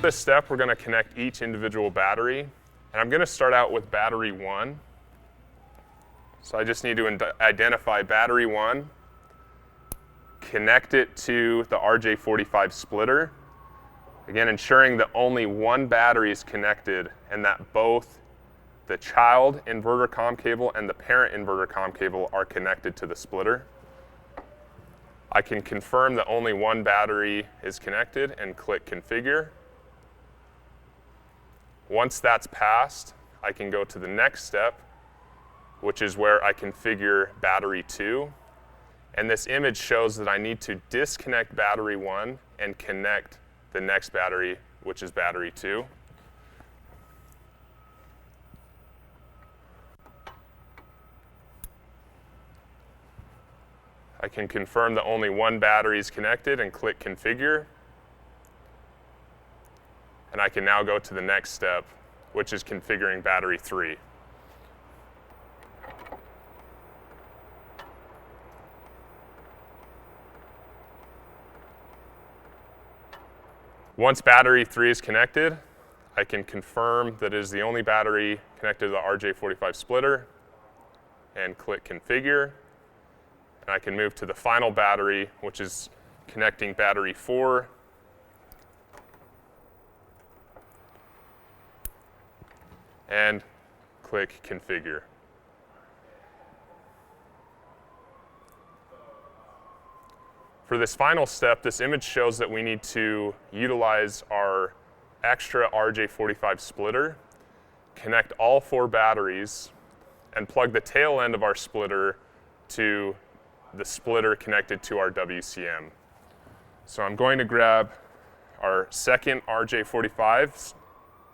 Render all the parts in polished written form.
this step, we're going to connect each individual battery, and I'm going to start out with battery 1. So I just need to identify battery 1, connect it to the RJ45 splitter, again ensuring that only one battery is connected and that both the child inverter comm cable and the parent inverter comm cable are connected to the splitter. I can confirm that only one battery is connected and click configure. Once that's passed, I can go to the next step, which is where I configure battery 2. And this image shows that I need to disconnect battery 1 and connect the next battery, which is battery 2. I can confirm that only one battery is connected and click configure. And I can now go to the next step, which is configuring battery 3. Once battery 3 is connected, I can confirm that it is the only battery connected to the RJ45 splitter and click configure. And I can move to the final battery, which is connecting battery 4. And click configure. For this final step, this image shows that we need to utilize our extra RJ45 splitter, connect all 4 batteries, and plug the tail end of our splitter to the splitter connected to our WCM. So I'm going to grab our second RJ45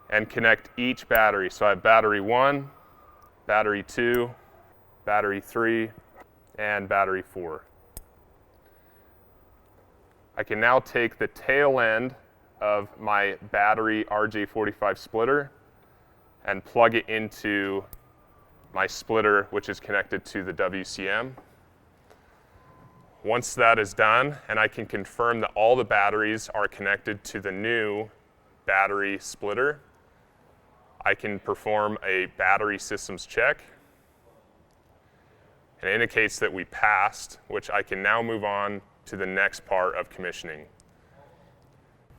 and connect each battery. So I have battery 1, battery 2, battery 3, and battery 4. I can now take the tail end of my battery RJ45 splitter and plug it into my splitter, which is connected to the WCM. Once that is done, and I can confirm that all the batteries are connected to the new battery splitter, I can perform a battery systems check. It indicates that we passed, which I can now move on to the next part of commissioning.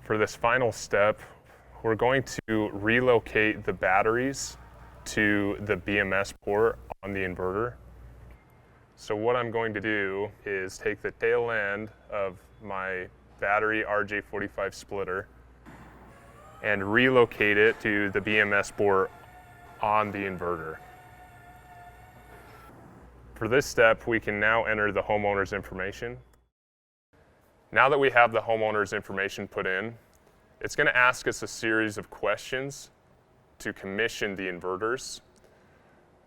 For this final step, we're going to relocate the batteries to the BMS port on the inverter. So what I'm going to do is take the tail end of my battery RJ45 splitter and relocate it to the BMS port on the inverter. For this step, we can now enter the homeowner's information. Now that we have the homeowner's information put in, it's going to ask us a series of questions to commission the inverters.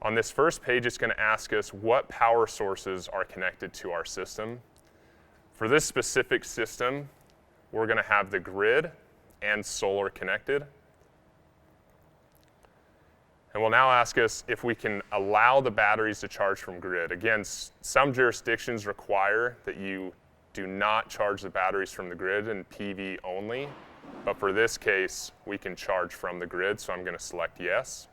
On this first page, it's going to ask us what power sources are connected to our system. For this specific system, we're going to have the grid and solar connected. And we'll now ask us if we can allow the batteries to charge from grid. Again, some jurisdictions require that you do not charge the batteries from the grid and PV only. But for this case, we can charge from the grid, so I'm going to select yes.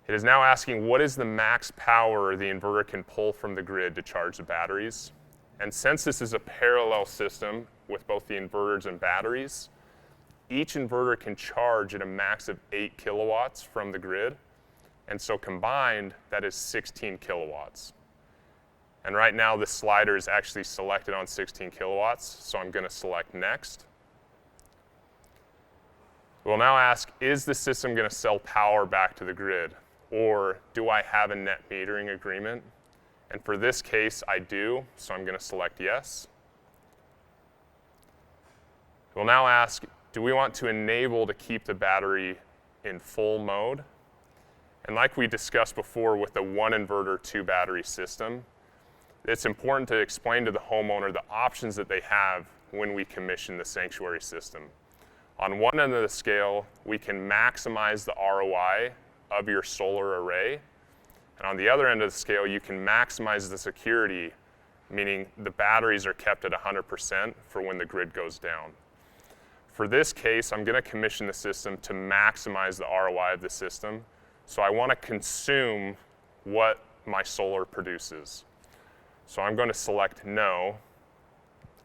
It is now asking what is the max power the inverter can pull from the grid to charge the batteries. And since this is a parallel system with both the inverters and batteries, each inverter can charge at a max of 8 kilowatts from the grid. And so combined, that is 16 kilowatts. And right now, this slider is actually selected on 16 kilowatts, so I'm going to select next. We'll now ask, is the system going to sell power back to the grid? Or do I have a net metering agreement? And for this case, I do, so I'm going to select yes. We'll now ask, do we want to enable to keep the battery in full mode? And like we discussed before with the 1 inverter, 2 battery system, it's important to explain to the homeowner the options that they have when we commission the sanctuary system. On one end of the scale, we can maximize the ROI of your solar array. And on the other end of the scale, you can maximize the security, meaning the batteries are kept at 100% for when the grid goes down. For this case, I'm going to commission the system to maximize the ROI of the system. So I want to consume what my solar produces. So I'm going to select no.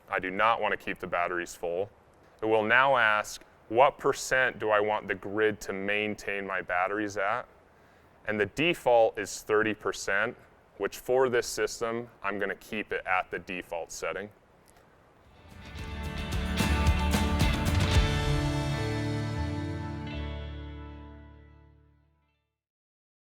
I do not want to keep the batteries full. It will now ask, what percent do I want the grid to maintain my batteries at? And the default is 30%, which for this system, I'm going to keep it at the default setting.